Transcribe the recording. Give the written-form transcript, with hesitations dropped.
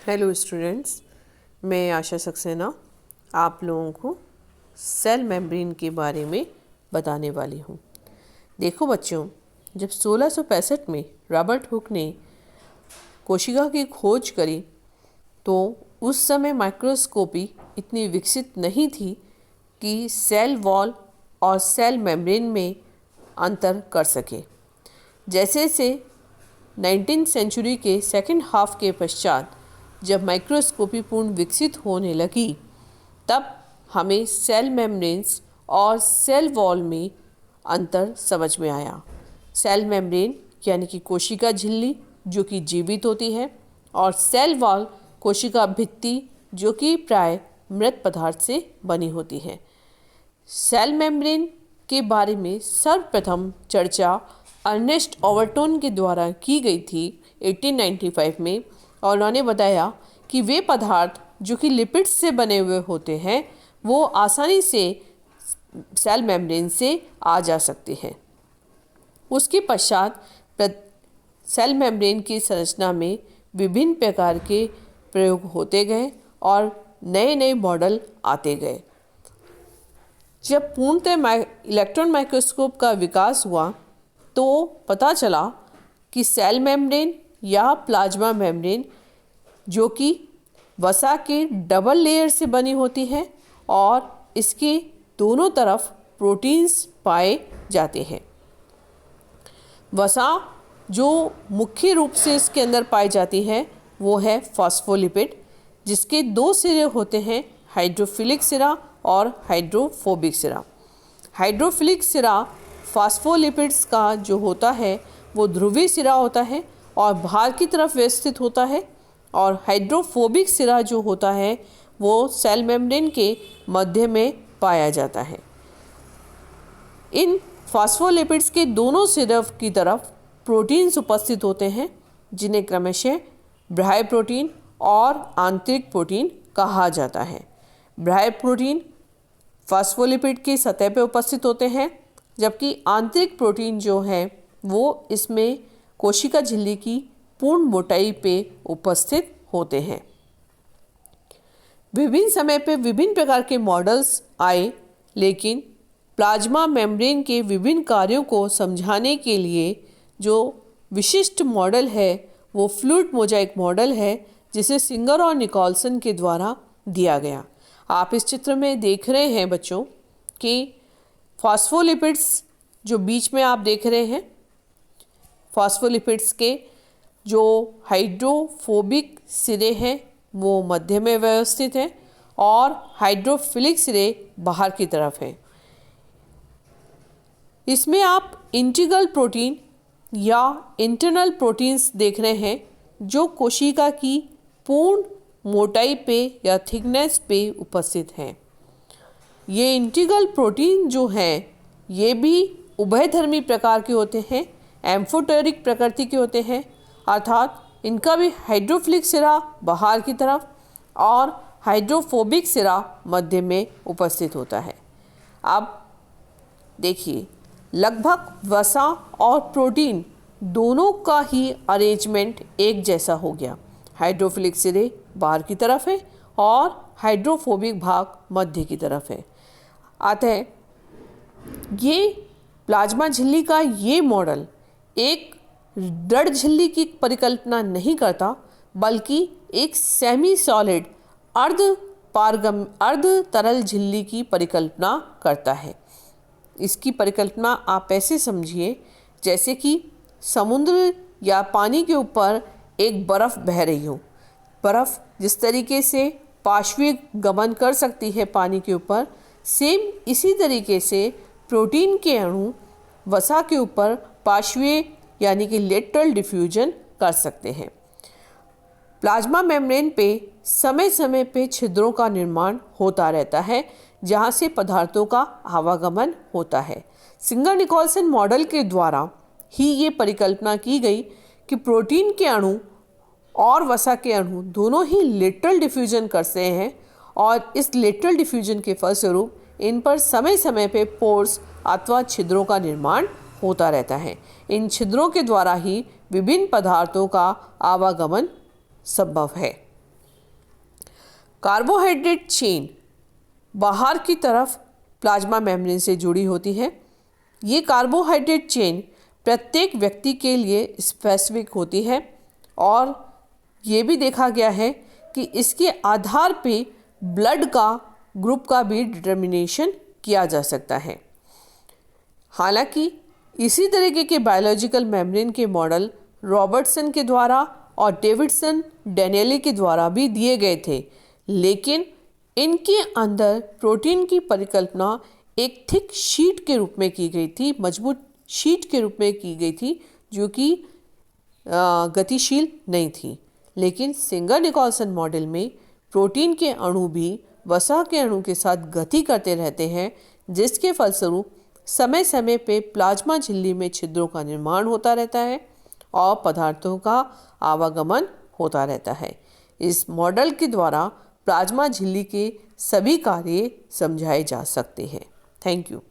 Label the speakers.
Speaker 1: Hello students, मैं आशा सक्सेना आप लोगों को सेल मेम्ब्रेन के बारे में बताने वाली हूँ। देखो बच्चों, जब 1665 में रॉबर्ट हुक ने कोशिका की खोज करी तो उस समय माइक्रोस्कोपी इतनी विकसित नहीं थी कि सेल वॉल और सेल मेम्ब्रेन में अंतर कर सके। जैसे से 19th सेंचुरी के सेकंड हाफ के पश्चात जब माइक्रोस्कोपी पूर्ण विकसित होने लगी, तब हमें सेल मेम्ब्रेन्स और सेल वॉल में अंतर समझ में आया। सेल मेम्ब्रेन यानी कि कोशिका झिल्ली जो कि जीवित होती है, और सेल वॉल कोशिका भित्ति जो कि प्राय मृत पदार्थ से बनी होती है। सेल मेम्ब्रेन के बारे में सर्वप्रथम चर्चा अर्नेस्ट ओवरटोन के द्वारा की गई थी 1895 में, और उन्होंने बताया कि वे पदार्थ जो कि लिपिड्स से बने हुए होते हैं वो आसानी से सेल मेम्ब्रेन से आ जा सकते हैं। उसके पश्चात सेल मेम्ब्रेन की संरचना में विभिन्न प्रकार के प्रयोग होते गए और नए नए मॉडल आते गए। जब पूर्णतः इलेक्ट्रॉन माइक्रोस्कोप का विकास हुआ तो पता चला कि सेल मेम्ब्रेन या प्लाज्मा मेम्ब्रेन जो कि वसा के डबल लेयर से बनी होती है और इसके दोनों तरफ प्रोटीन्स पाए जाते हैं। वसा जो मुख्य रूप से इसके अंदर पाई जाती है वो है फॉस्फोलिपिड, जिसके दो सिरे होते हैं, हाइड्रोफिलिक सिरा और हाइड्रोफोबिक सिरा। हाइड्रोफिलिक सिरा फॉस्फोलिपिड्स का जो होता है वो ध्रुवीय सिरा होता है और बाहर की तरफ व्यवस्थित होता है, और हाइड्रोफोबिक सिरा जो होता है वो सेल मेम्ब्रेन के मध्य में पाया जाता है। इन फॉस्फोलिपिड्स के दोनों सिरों की तरफ प्रोटीन्स उपस्थित होते हैं, जिन्हें क्रमशः बाह्य प्रोटीन और आंतरिक प्रोटीन कहा जाता है। बाह्य प्रोटीन फॉस्फोलिपिड की सतह पर उपस्थित होते हैं, जबकि आंतरिक प्रोटीन जो है वो इसमें कोशिका झिल्ली की पूर्ण मोटाई पे उपस्थित होते हैं। विभिन्न समय पे विभिन्न प्रकार के मॉडल्स आए, लेकिन प्लाज्मा मेम्ब्रेन के विभिन्न कार्यों को समझाने के लिए जो विशिष्ट मॉडल है वो फ्लूइड मोजाइक मॉडल है, जिसे सिंगर और निकोलसन के द्वारा दिया गया। आप इस चित्र में देख रहे हैं बच्चों कि फॉस्फोलिपिड्स जो बीच में आप देख रहे हैं, फॉस्फोलिपिड्स के जो हाइड्रोफोबिक सिरे हैं वो मध्य में व्यवस्थित हैं और हाइड्रोफिलिक सिरे बाहर की तरफ हैं। इसमें आप इंटीग्रल प्रोटीन या इंटरनल प्रोटीन्स देख रहे हैं जो कोशिका की पूर्ण मोटाई पे या थिकनेस पे उपस्थित हैं। ये इंटीग्रल प्रोटीन जो हैं ये भी उभयधर्मी प्रकार के होते हैं, एम्फोटेरिक प्रकृति के होते हैं, अर्थात इनका भी हाइड्रोफिलिक सिरा बाहर की तरफ और हाइड्रोफोबिक सिरा मध्य में उपस्थित होता है। अब देखिए, लगभग वसा और प्रोटीन दोनों का ही अरेंजमेंट एक जैसा हो गया। हाइड्रोफिलिक सिरे बाहर की तरफ है और हाइड्रोफोबिक भाग मध्य की तरफ है। अतः ये प्लाज्मा झिल्ली का ये मॉडल एक दृढ़ झिल्ली की परिकल्पना नहीं करता, बल्कि एक सेमी सॉलिड अर्ध तरल झिल्ली की परिकल्पना करता है। इसकी परिकल्पना आप ऐसे समझिए जैसे कि समुद्र या पानी के ऊपर एक बर्फ़ बह रही हो। बर्फ़ जिस तरीके से पार्श्विक गमन कर सकती है पानी के ऊपर, सेम इसी तरीके से प्रोटीन के अणु वसा के ऊपर पार्श्वीय यानी कि लेटरल डिफ्यूजन कर सकते हैं। प्लाज्मा मेम्ब्रेन पे समय समय पे छिद्रों का निर्माण होता रहता है, जहाँ से पदार्थों का आवागमन होता है। सिंगर निकोलसन मॉडल के द्वारा ही ये परिकल्पना की गई कि प्रोटीन के अणु और वसा के अणु दोनों ही लेटरल डिफ्यूजन करते हैं, और इस लेटरल डिफ्यूजन के फलस्वरूप इन पर समय समय पे पोर्स अथवा छिद्रों का निर्माण होता रहता है। इन छिद्रों के द्वारा ही विभिन्न पदार्थों का आवागमन संभव है। कार्बोहाइड्रेट चेन बाहर की तरफ प्लाज्मा मेम्ब्रेन से जुड़ी होती है। ये कार्बोहाइड्रेट चेन प्रत्येक व्यक्ति के लिए स्पेसिफिक होती है और ये भी देखा गया है कि इसके आधार पे ब्लड का ग्रुप का भी डिटर्मिनेशन किया जा सकता है। हालांकि इसी तरीके के बायोलॉजिकल मेम्ब्रेन के मॉडल रॉबर्टसन के द्वारा और डेविडसन डेनियली के द्वारा भी दिए गए थे, लेकिन इनके अंदर प्रोटीन की परिकल्पना एक थिक शीट के रूप में की गई थी, मजबूत शीट के रूप में की गई थी, जो कि गतिशील नहीं थी। लेकिन सिंगर निकोल्सन मॉडल में प्रोटीन के अणु भी वसा के अणु के साथ गति करते रहते हैं, जिसके फलस्वरूप समय समय पे प्लाज्मा झिल्ली में छिद्रों का निर्माण होता रहता है और पदार्थों का आवागमन होता रहता है। इस मॉडल के द्वारा प्लाज्मा झिल्ली के सभी कार्य समझाए जा सकते हैं। Thank you.